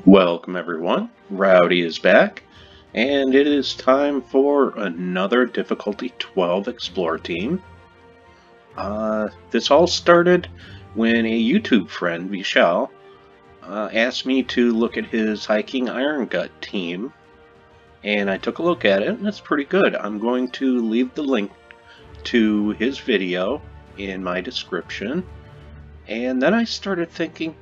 Welcome everyone, Rowdy is back, and it is time for another difficulty 12 Explore team. This all started when a YouTube friend, Vishal, asked me to look at his Hiking Iron Gut team, and I took a look at it, and it's pretty good. I'm going to leave the link to his video in my description, and then I started thinking,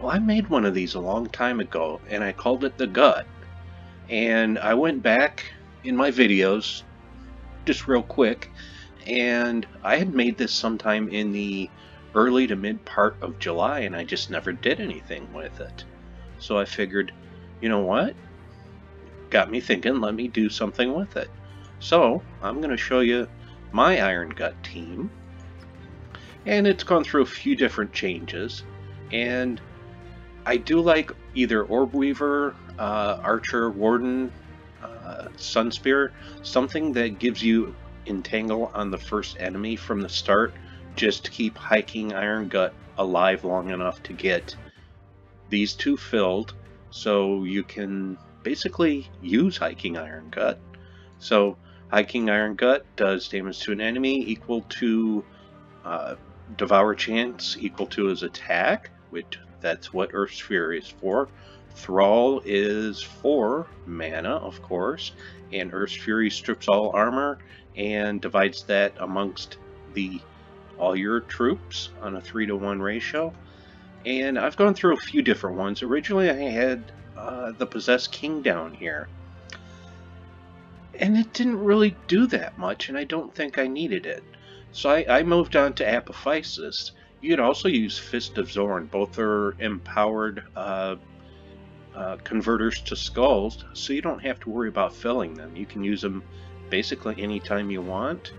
well, I made one of these a long time ago, and I called it the Gut. And I went back in my videos, just real quick, and I had made this sometime in the early to mid part of July, and I just never did anything with it. So I figured, you know what? Got me thinking, let me do something with it. So I'm going to show you my Iron Gut team, and it's gone through a few different changes, and I do like either Orb Weaver, Archer, Warden, Sunspear, something that gives you Entangle on the first enemy from the start, just to keep Hiking Iron Gut alive long enough to get these two filled, so you can basically use Hiking Iron Gut. So Hiking Iron Gut does damage to an enemy equal to Devour chance equal to his attack, which that's what Earth's Fury is for. Thrall is 4 mana, of course, and Earth's Fury strips all armor and divides that amongst all your troops on a 3-to-1 ratio. And I've gone through a few different ones. Originally I had the Possessed King down here, and it didn't really do that much, and I don't think I needed it. So I moved on to Apophysis. You could also use Fist of Zorn. Both are empowered converters to skulls, so you don't have to worry about filling them. You can use them basically anytime you want.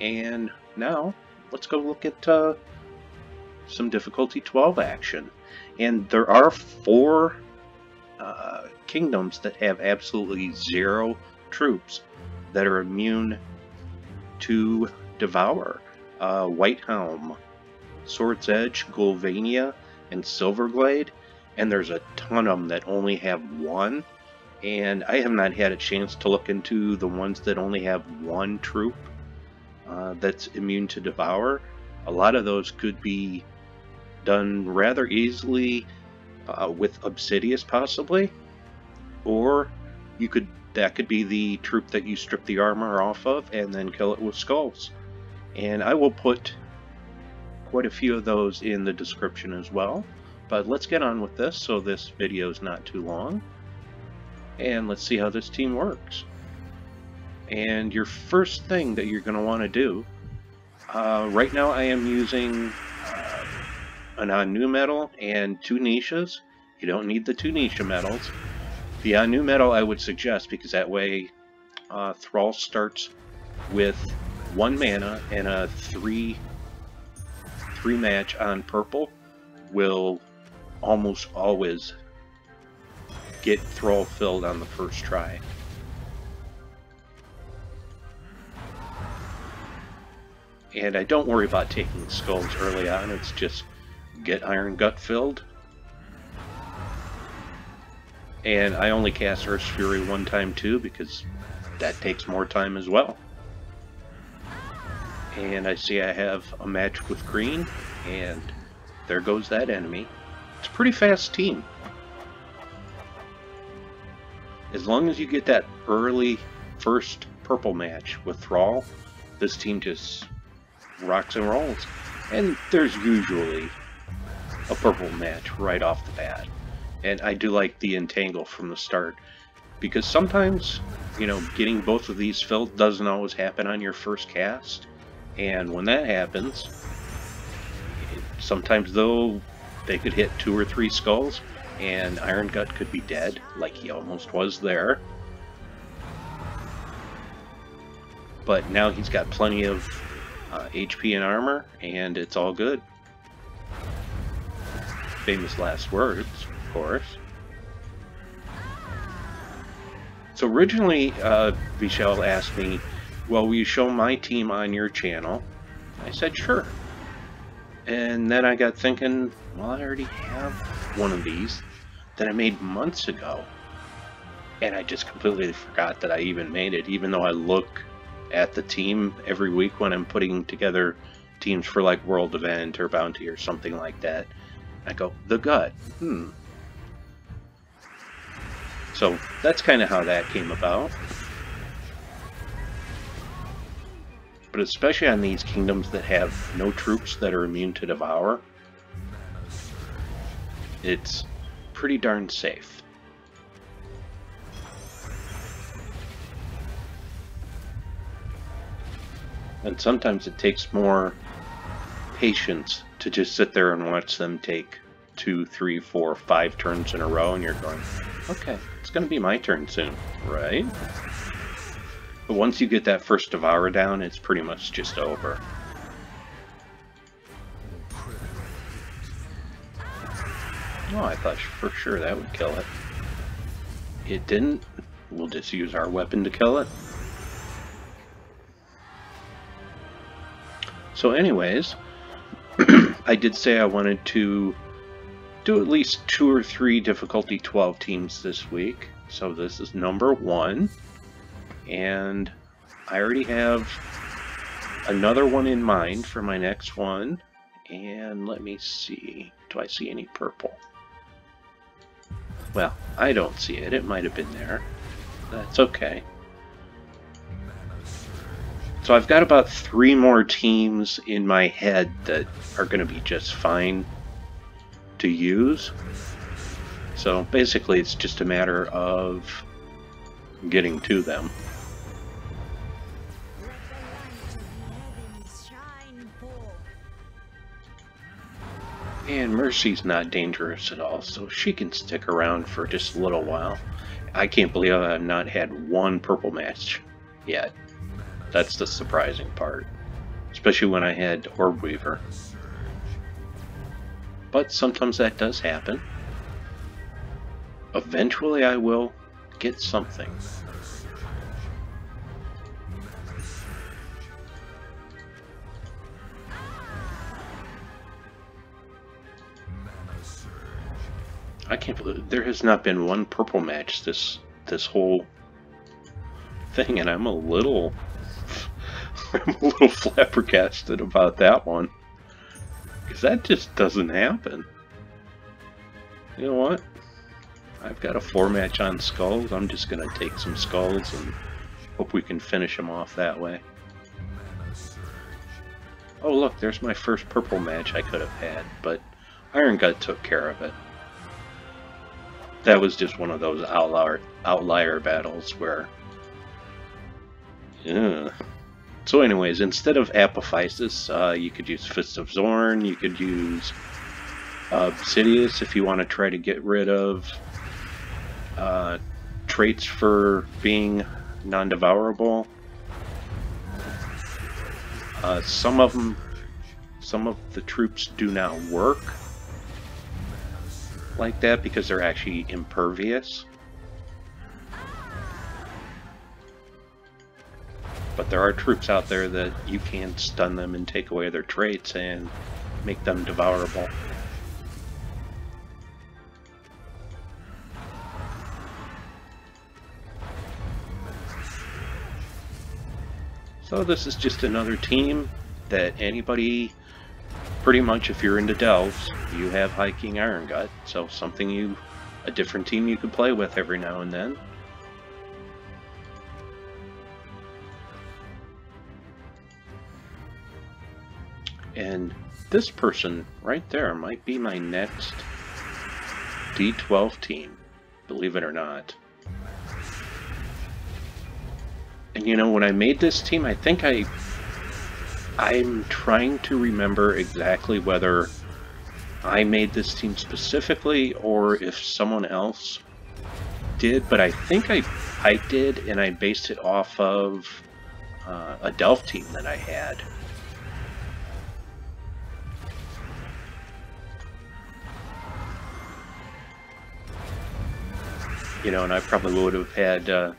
And now, let's go look at some difficulty 12 action. And there are 4 kingdoms that have absolutely 0 troops that are immune to Devour. Whitehelm, Sword's Edge, Ghulvania and Silverglade, and there's a ton of them that only have 1, and I have not had a chance to look into the ones that only have 1 troop that's immune to Devour. A lot of those could be done rather easily with Obsidious possibly, or that could be the troop that you strip the armor off of and then kill it with skulls. And I will put quite a few of those in the description as well. But let's get on with this so this video is not too long. And let's see how this team works. And your first thing that you're going to want to do, right now I am using an Anu Metal and 2 niches. You don't need the 2 niche metals. The Anu Metal I would suggest, because that way Thrall starts with 1 mana, and a 3 match on purple will almost always get Thrall filled on the first try. And I don't worry about taking skulls early on, it's just get Iron Gut filled. And I only cast Earth's Fury 1 time too, because that takes more time as well. And I see I have a match with green, and there goes that enemy. It's a pretty fast team. As long as you get that early first purple match with Thrall, this team just rocks and rolls. And there's usually a purple match right off the bat. And I do like the Entangle from the start, because sometimes, you know, getting both of these filled doesn't always happen on your first cast. And when that happens, sometimes though, they could hit 2 or 3 skulls, and Iron Gut could be dead, like he almost was there. But now he's got plenty of HP and armor, and it's all good. Famous last words, of course. So originally, Vishal asked me, well, will you show my team on your channel? I said, sure. And then I got thinking, well, I already have one of these. that I made months ago. And I just completely forgot that I even made it, even though I look at the team every week when I'm putting together teams for like World Event or Bounty or something like that. I go, the gut. So that's kind of how that came about. But especially on these kingdoms that have no troops that are immune to devour, it's pretty darn safe. And sometimes it takes more patience to just sit there and watch them take 2, 3, 4, 5 turns in a row, and you're going, okay, it's going to be my turn soon, right? But once you get that first devour down, it's pretty much just over. Oh, I thought for sure that would kill it. It didn't. We'll just use our weapon to kill it. So anyways, I did say I wanted to do at least 2 or 3 difficulty 12 teams this week. So this is number 1. And I already have another one in mind for my next one. And let me see. Do I see any purple? Well, I don't see it. It might have been there. That's okay. So I've got about 3 more teams in my head that are going to be just fine to use. So basically it's just a matter of getting to them. And Mercy's not dangerous at all, so she can stick around for just a little while. I can't believe I've not had 1 purple match yet. That's the surprising part, especially when I had Orb Weaver. But sometimes that does happen. Eventually I will get something. I can't believe there has not been 1 purple match this whole thing, and I'm a little flabbergasted about that one, because that just doesn't happen. You know what? I've got a 4 match on skulls. I'm just gonna take some skulls and hope we can finish them off that way. Oh look, there's my first purple match I could have had, but Iron Gut took care of it. That was just one of those outlier battles where... So anyways, instead of Apophysis, you could use Fist of Zorn, you could use Obsidious if you want to try to get rid of traits for being non-devourable. Some of the troops do not work like that because they're actually impervious. But there are troops out there that you can stun them and take away their traits and make them devourable. So this is just another team that anybody, pretty much if you're into delves, you have High King Iron Gut, so something a different team you could play with every now and then. And this person right there might be my next D12 team, believe it or not. And you know, when I made this team, I think I'm trying to remember exactly whether I made this team specifically or if someone else did, but I think I did, and I based it off of a Delph team that I had. You know, and I probably would have had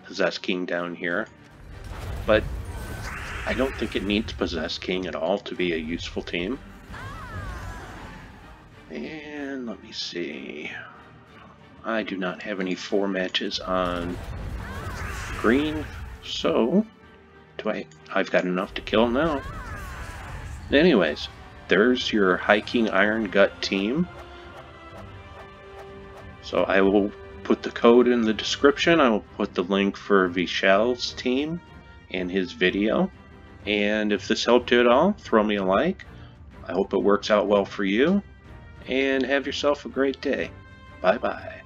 Possessed King down here, but I don't think it needs Possessed King at all to be a useful team. And let me see. I do not have any 4 matches on green, so I've got enough to kill now. Anyways, there's your hiking Iron Gut team. So I will put the code in the description. I will put the link for Vishal's team and his video. And if this helped you at all, throw me a like. I hope it works out well for you. And have yourself a great day. Bye-bye.